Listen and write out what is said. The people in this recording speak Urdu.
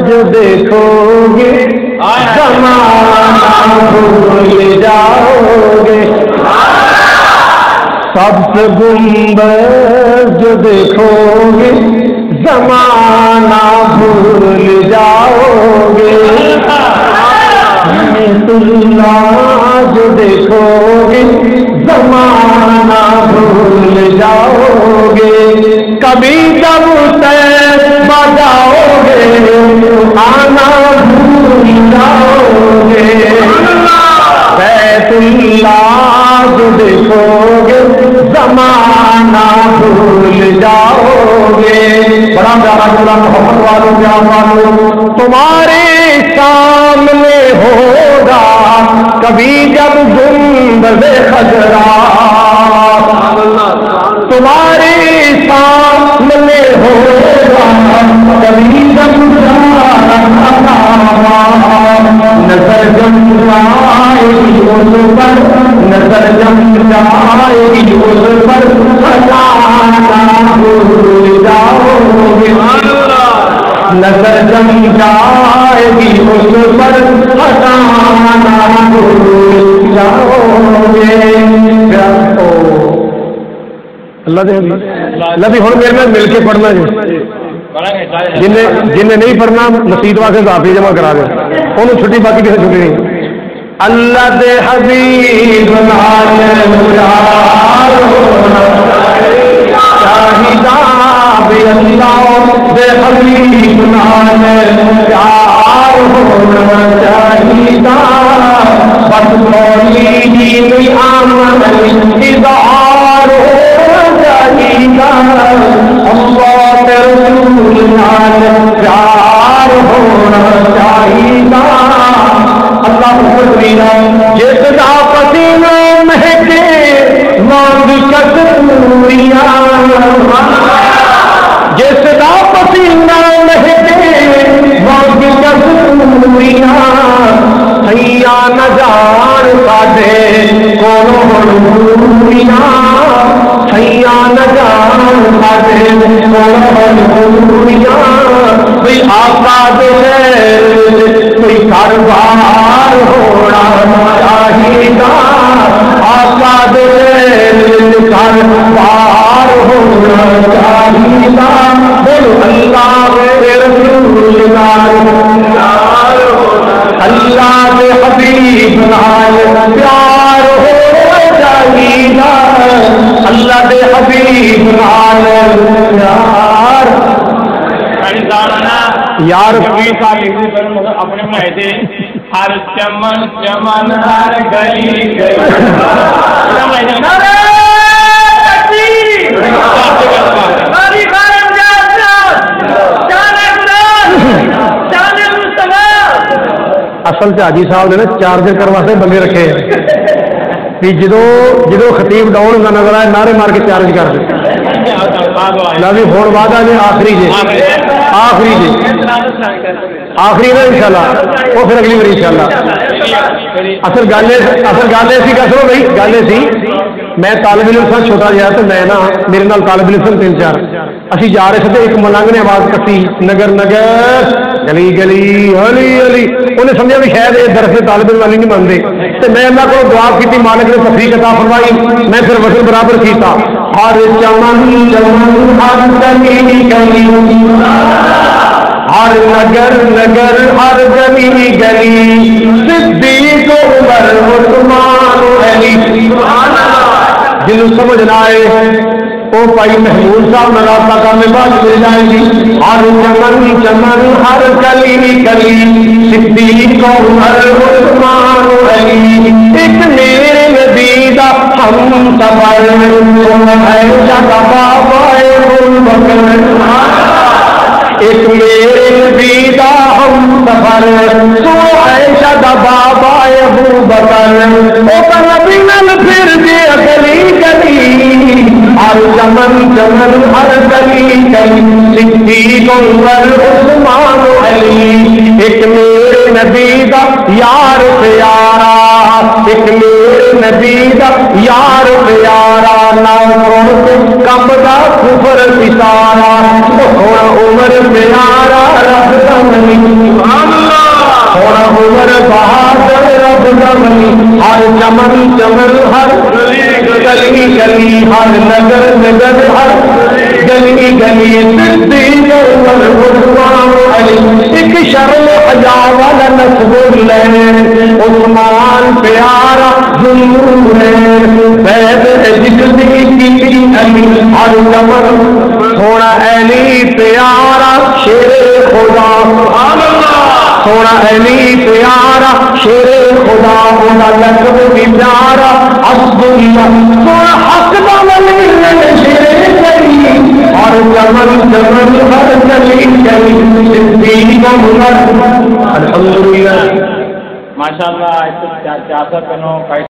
جو دیکھو گے زمانہ بھول جاؤ گے، سب سے گنبد جو دیکھو گے زمانہ بھول جاؤ گے، اللہ جو دیکھو گے زمانہ بھول جاؤ گے، کبھی جب طیبہ جاؤ گے آنا بھول جاؤ گے، بیت اللہ جو دیکھو گے زمانہ بھول جاؤ گے۔ بڑا پیارا جملہ محمد والوں جان والوں، تمہارے سامنے ہوگا کبھی جب گنبد خضرا، تمہارے سامنے ہوگا کبھی جب نظر جم جائے گی اس پر، نظر جم جائے گی اس پر ہٹانا بھول جاؤ گے، نظر جم جائے گی اس پر ہٹانا بھول جاؤ گے۔ اللہ بھی ہوں میرے مل کے پڑھنا جی، جنہیں نہیں پڑھنا مسیت واسطے دافی جمع کرا دے، انہوں چھٹی باقی کسی چھٹی نہیں۔ اللہ دے حبیب نال پیار ہونا چاہیدا، بھی اللہ دے حبیب نال پیار ہونا چاہیدا، بس مولی دی آمد اظہار ہونا چاہیدا، اللہ کے رسول نال پیار ہونا چاہیدا۔ اللہ حضرینا جس دا پسینہ مہکے مانگ کستوریاں، جس دا پسینہ مہکے مانگ کستوریاں، سیاں نہ جان ساڈے کولوں مجبوریاں، سیاں نہ جان ساڈے کولوں مجبوریاں، بھئی آقا دے کوئی کاروبار ہونا چاہیدا، آقا دے کاروبار ہونا چاہیدا، بولو اللہ کے رسول نال پیار ہونا، اللہ کے حبیب نال پیار ہونا چاہیدا، اللہ کے حبیب نال پیار یار اپنے بنائے تھے، ہر چمن چمن ہر گلی گلی، اصل حاجی صاحب نے نا چارجر کرنے واسطے بندے رکھے ہیں، جدو خطیب ڈاؤن کا نظر آئے نعرے مار کے چارج کر دے، ہوں وعدہ جی آخری جی، آخری جی آخری نا ان شاء اللہ، وہ پھر اگلی بار ان شاء اللہ۔ اصل گل ایسی سنو بھائی، گل ایسی میں طالب علم سا چھوٹا جہا، تو میں نا میرے نال طالب علم سن 3-4، اسی جا رہے تھے، ایک ملنگ نے آواز کٹی نگر نگر گلی گلی علی علی، انہیں سمجھا بھی شاید یہ درس طالب علم والی نہیں مانتے، تو میں اللہ کو دعا کی مالک نے تفریح عطا فرمائی، میں پھر وزن برابر کیتا، ہر چمن چمن ہر گلی گلی، ہر نگر نگر ہر گلی گلی، صدیق عمر عثمان علی، جنہوں سمجھ نہ آئے وہ بھائی محمود صاحب نے رابطہ کرنے بعد مل جائے گی، ہر چمن چمن ہر گلی گلی، صدیق عمر عثمان علی، ایک میرے نبی دا ہم سفر ہے جگہ بابا ابو بکر، ایک میرے نبی دا ہم سفر سو عائشہ دا بابا ابو بکر، او نبی نال پھر دے گلی گلی، ہر چمن چمن ہر گلی گلی، صدیق عمر عثمان علی، ایک میرے نبی دا یار پیارا، ایک میرے نبی دا یار پیارا، نام کم دا کفر ستارا، عمر پیارا رب دا ولی ہر چمن چمن ہر گلی گلی ہر نگر نگر ہر گلی گلی صدیق عمر عثمان علی ایک شرم حیا والا نسب العین عثمان پیارا ظہور ہے بیت جگدی کی علی ہر چمن سونا علی پیارا شیر خدا سبحان اللہ سونا علی پیارا شیر خدا ہونا لقب بھی پیارا عبداللہ سونا حق دا ولی شیر کری اور جمل جمل ہر گلی گلی صدیق عمر الحمدللہ ماشاءاللہ 400 کنوں